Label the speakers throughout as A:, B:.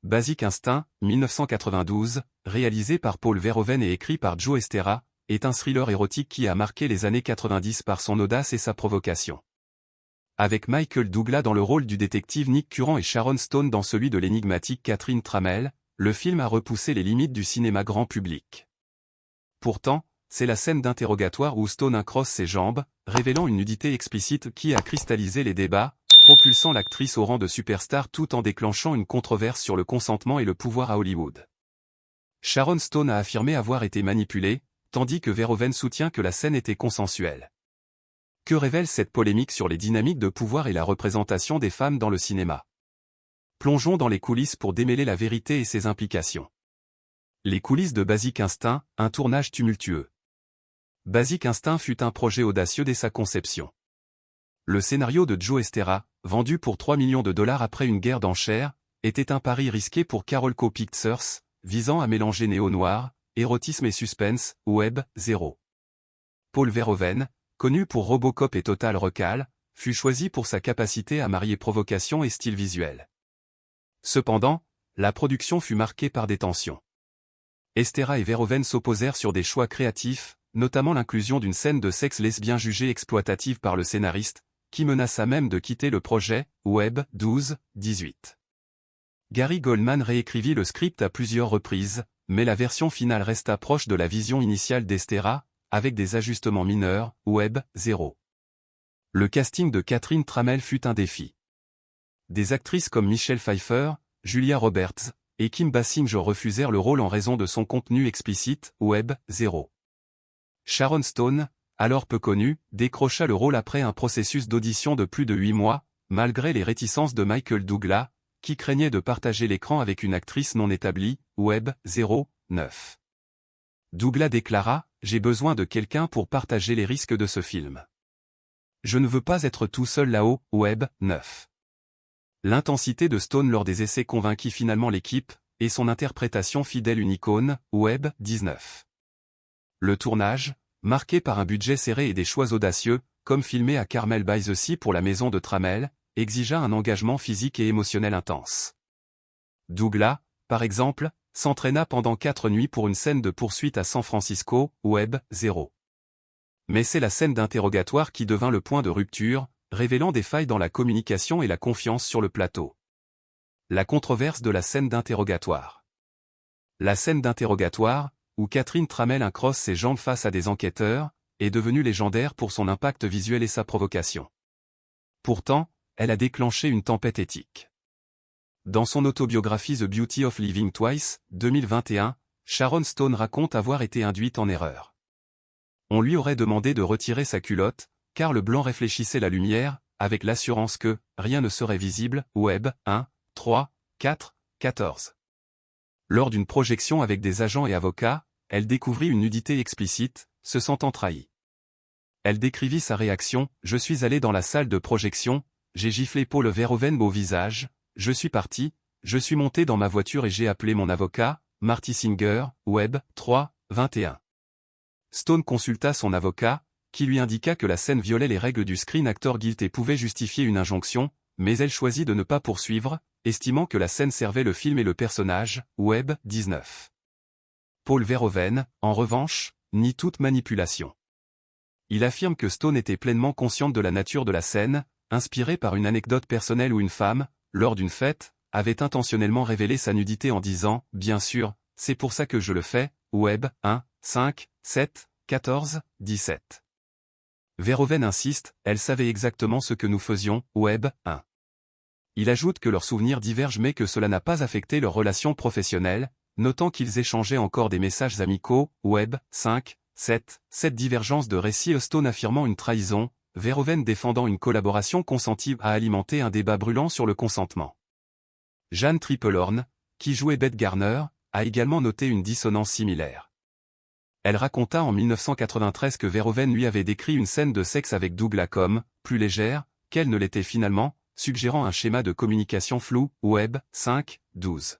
A: Basic Instinct, 1992, réalisé par Paul Verhoeven et écrit par Joe Estera, est un thriller érotique qui a marqué les années 90 par son audace et sa provocation. Avec Michael Douglas dans le rôle du détective Nick Curran et Sharon Stone dans celui de l'énigmatique Catherine Tramell, le film a repoussé les limites du cinéma grand public. Pourtant, c'est la scène d'interrogatoire où Stone incrosse ses jambes, révélant une nudité explicite qui a cristallisé les débats, propulsant l'actrice au rang de superstar tout en déclenchant une controverse sur le consentement et le pouvoir à Hollywood. Sharon Stone a affirmé avoir été manipulée, tandis que Verhoeven soutient que la scène était consensuelle. Que révèle cette polémique sur les dynamiques de pouvoir et la représentation des femmes dans le cinéma? Plongeons dans les coulisses pour démêler la vérité et ses implications. Les coulisses de Basic Instinct, un tournage tumultueux. Basic Instinct fut un projet audacieux dès sa conception. Le scénario de Joe Estera, vendu pour 3 millions de dollars après une guerre d'enchères, était un pari risqué pour Carolco Pictures, visant à mélanger néo-noir, érotisme et suspense, Web 0. Paul Verhoeven, connu pour Robocop et Total Recall, fut choisi pour sa capacité à marier provocation et style visuel. Cependant, la production fut marquée par des tensions. Estera et Verhoeven s'opposèrent sur des choix créatifs, notamment l'inclusion d'une scène de sexe lesbien jugée exploitative par le scénariste, qui menaça même de quitter le projet, Web 12-18. Gary Goldman réécrivit le script à plusieurs reprises, mais la version finale resta proche de la vision initiale d'Estera, avec des ajustements mineurs, Web 0. Le casting de Catherine Tramell fut un défi. Des actrices comme Michelle Pfeiffer, Julia Roberts, et Kim Basinger refusèrent le rôle en raison de son contenu explicite, Web 0. Sharon Stone, alors peu connue, décrocha le rôle après un processus d'audition de plus de 8 mois, malgré les réticences de Michael Douglas, qui craignait de partager l'écran avec une actrice non établie, Web 0-9. Douglas déclara « J'ai besoin de quelqu'un pour partager les risques de ce film. Je ne veux pas être tout seul là-haut, Web 9. » L'intensité de Stone lors des essais convainquit finalement l'équipe, et son interprétation fidèle une icône, Web 19. Le tournage, marqué par un budget serré et des choix audacieux, comme filmé à Carmel by the Sea pour la maison de Tramell, exigea un engagement physique et émotionnel intense. Douglas, par exemple, s'entraîna pendant 4 nuits pour une scène de poursuite à San Francisco, Web 0. Mais c'est la scène d'interrogatoire qui devint le point de rupture, révélant des failles dans la communication et la confiance sur le plateau. La controverse de la scène d'interrogatoire. La scène d'interrogatoire, où Catherine Tramell incrosse ses jambes face à des enquêteurs, est devenue légendaire pour son impact visuel et sa provocation. Pourtant, elle a déclenché une tempête éthique. Dans son autobiographie The Beauty of Living Twice, 2021, Sharon Stone raconte avoir été induite en erreur. On lui aurait demandé de retirer sa culotte, car le blanc réfléchissait la lumière, avec l'assurance que rien ne serait visible, Web 1, 3, 4, 14. Lors d'une projection avec des agents et avocats, elle découvrit une nudité explicite, se sentant trahie. Elle décrivit sa réaction « Je suis allé dans la salle de projection, j'ai giflé Paul Verhoeven au visage, je suis parti, je suis monté dans ma voiture et j'ai appelé mon avocat, Marty Singer, Web 3, 21. » Stone consulta son avocat, qui lui indiqua que la scène violait les règles du Screen Actors Guild et pouvait justifier une injonction, mais elle choisit de ne pas poursuivre, estimant que la scène servait le film et le personnage, Web 19. Paul Verhoeven, en revanche, nie toute manipulation. Il affirme que Stone était pleinement consciente de la nature de la scène, inspirée par une anecdote personnelle où une femme, lors d'une fête, avait intentionnellement révélé sa nudité en disant « Bien sûr, c'est pour ça que je le fais, Web 1, 5, 7, 14, 17. » Verhoeven insiste, elle savait exactement ce que nous faisions, Web 1. Il ajoute que leurs souvenirs divergent mais que cela n'a pas affecté leur relation professionnelle, notant qu'ils échangeaient encore des messages amicaux, Web 5, 7. Cette divergence de récits Stone affirmant une trahison, Verhoeven défendant une collaboration consentie a alimenté un débat brûlant sur le consentement. Jeanne Tripplehorn, qui jouait Beth Garner, a également noté une dissonance similaire. Elle raconta en 1993 que Verhoeven lui avait décrit une scène de sexe avec Douglas comme « plus légère » qu'elle ne l'était finalement, suggérant un schéma de communication flou, Web 5, 12.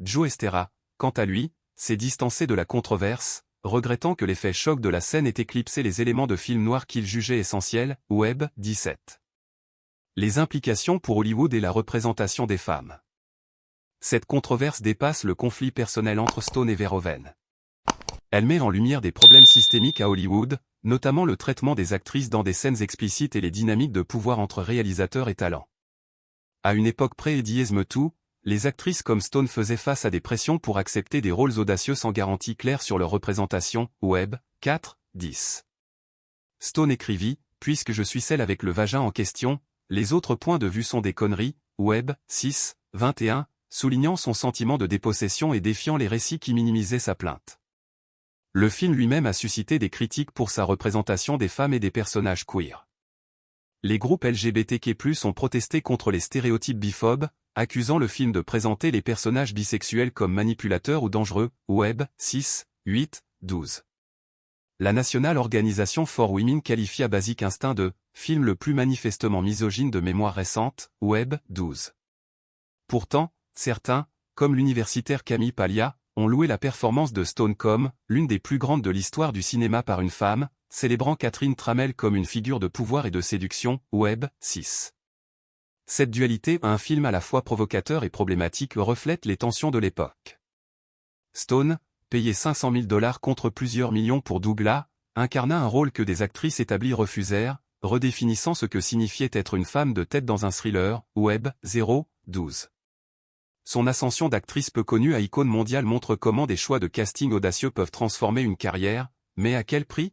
A: Joe Estera, quant à lui, s'est distancé de la controverse, regrettant que l'effet choc de la scène ait éclipsé les éléments de film noir qu'il jugeait essentiels, Web 17. Les implications pour Hollywood et la représentation des femmes. Cette controverse dépasse le conflit personnel entre Stone et Verhoeven. Elle met en lumière des problèmes systémiques à Hollywood, notamment le traitement des actrices dans des scènes explicites et les dynamiques de pouvoir entre réalisateurs et talents. À une époque pré-Eddie's Me Too, les actrices comme Stone faisaient face à des pressions pour accepter des rôles audacieux sans garantie claire sur leur représentation. Web, 4, 10. Stone écrivit, « Puisque je suis celle avec le vagin en question, les autres points de vue sont des conneries. » Web, 6, 21, soulignant son sentiment de dépossession et défiant les récits qui minimisaient sa plainte. Le film lui-même a suscité des critiques pour sa représentation des femmes et des personnages queer. Les groupes LGBTQ+ ont protesté contre les stéréotypes biphobes, accusant le film de présenter les personnages bisexuels comme manipulateurs ou dangereux. Web, 6, 8, 12. La National Organization for Women qualifia Basic Instinct de « film le plus manifestement misogyne de mémoire récente ». Web, 12. Pourtant, certains, comme l'universitaire Camille Paglia, ont loué la performance de Stone comme l'une des plus grandes de l'histoire du cinéma par une femme, célébrant Catherine Tramell comme une figure de pouvoir et de séduction. Web, 6. Cette dualité, un film à la fois provocateur et problématique, reflète les tensions de l'époque. Stone, payé $500 000 contre plusieurs millions pour Douglas, incarna un rôle que des actrices établies refusèrent, redéfinissant ce que signifiait être une femme de tête dans un thriller. Web, 0, 12. Son ascension d'actrice peu connue à icône mondiale montre comment des choix de casting audacieux peuvent transformer une carrière, mais à quel prix?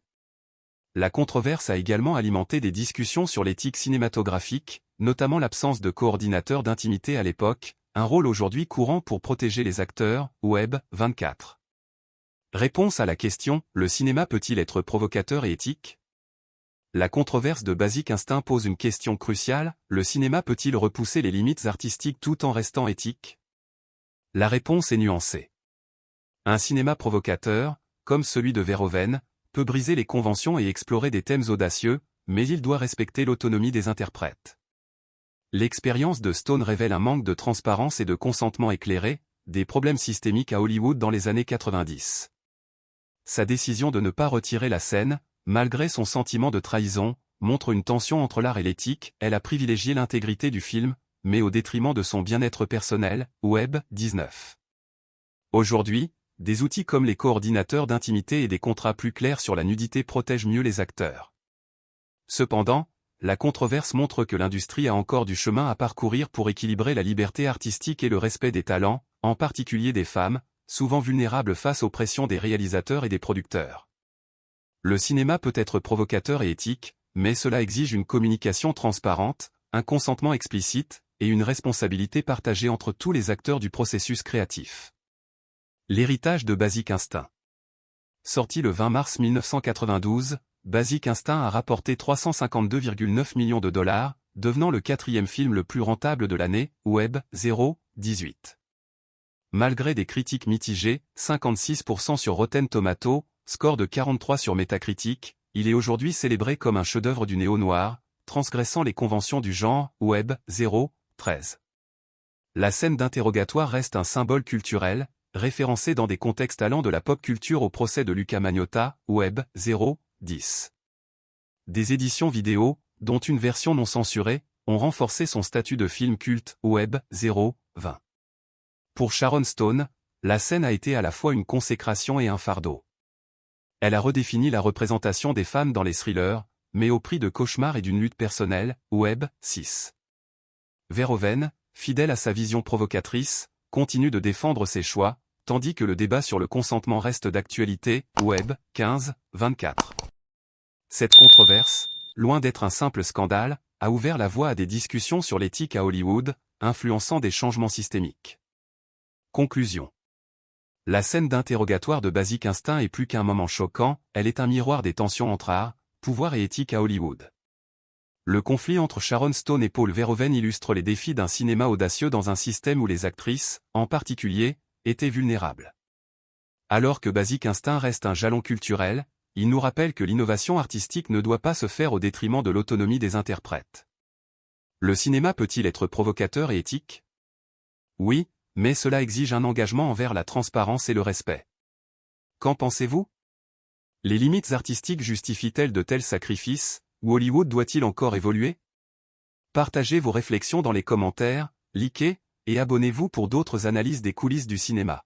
A: La controverse a également alimenté des discussions sur l'éthique cinématographique, notamment l'absence de coordinateur d'intimité à l'époque, un rôle aujourd'hui courant pour protéger les acteurs. Web, 24. Réponse à la question, le cinéma peut-il être provocateur et éthique? La controverse de Basic Instinct pose une question cruciale, le cinéma peut-il repousser les limites artistiques tout en restant éthique? La réponse est nuancée. Un cinéma provocateur, comme celui de Verhoeven, peut briser les conventions et explorer des thèmes audacieux, mais il doit respecter l'autonomie des interprètes. L'expérience de Stone révèle un manque de transparence et de consentement éclairé, des problèmes systémiques à Hollywood dans les années 90. Sa décision de ne pas retirer la scène, malgré son sentiment de trahison, montre une tension entre l'art et l'éthique. Elle a privilégié l'intégrité du film, mais au détriment de son bien-être personnel. Web, 19. Aujourd'hui, des outils comme les coordinateurs d'intimité et des contrats plus clairs sur la nudité protègent mieux les acteurs. Cependant, la controverse montre que l'industrie a encore du chemin à parcourir pour équilibrer la liberté artistique et le respect des talents, en particulier des femmes, souvent vulnérables face aux pressions des réalisateurs et des producteurs. Le cinéma peut être provocateur et éthique, mais cela exige une communication transparente, un consentement explicite, et une responsabilité partagée entre tous les acteurs du processus créatif. L'héritage de Basic Instinct. Sorti le 20 mars 1992, Basic Instinct a rapporté $352,9 millions, devenant le 4e film le plus rentable de l'année. Web, 0, 18. Malgré des critiques mitigées, 56% sur Rotten Tomatoes, score de 43 sur Metacritic, il est aujourd'hui célébré comme un chef-d'œuvre du néo-noir, transgressant les conventions du genre. Web, 0, 13. La scène d'interrogatoire reste un symbole culturel, référencé dans des contextes allant de la pop culture au procès de Luca Magnotta. Web, 0, 10. Des éditions vidéo, dont une version non censurée, ont renforcé son statut de film culte. Web, 0, 20. Pour Sharon Stone, la scène a été à la fois une consécration et un fardeau. Elle a redéfini la représentation des femmes dans les thrillers, mais au prix de cauchemars et d'une lutte personnelle. Web, 6. Verhoeven, fidèle à sa vision provocatrice, continue de défendre ses choix, tandis que le débat sur le consentement reste d'actualité. Web, 15, 24. Cette controverse, loin d'être un simple scandale, a ouvert la voie à des discussions sur l'éthique à Hollywood, influençant des changements systémiques. Conclusion. La scène d'interrogatoire de Basic Instinct est plus qu'un moment choquant, elle est un miroir des tensions entre art, pouvoir et éthique à Hollywood. Le conflit entre Sharon Stone et Paul Verhoeven illustre les défis d'un cinéma audacieux dans un système où les actrices, en particulier, étaient vulnérables. Alors que Basic Instinct reste un jalon culturel, il nous rappelle que l'innovation artistique ne doit pas se faire au détriment de l'autonomie des interprètes. Le cinéma peut-il être provocateur et éthique? Oui, mais cela exige un engagement envers la transparence et le respect. Qu'en pensez-vous? Les limites artistiques justifient-elles de tels sacrifices, ou Hollywood doit-il encore évoluer? Partagez vos réflexions dans les commentaires, likez, et abonnez-vous pour d'autres analyses des coulisses du cinéma.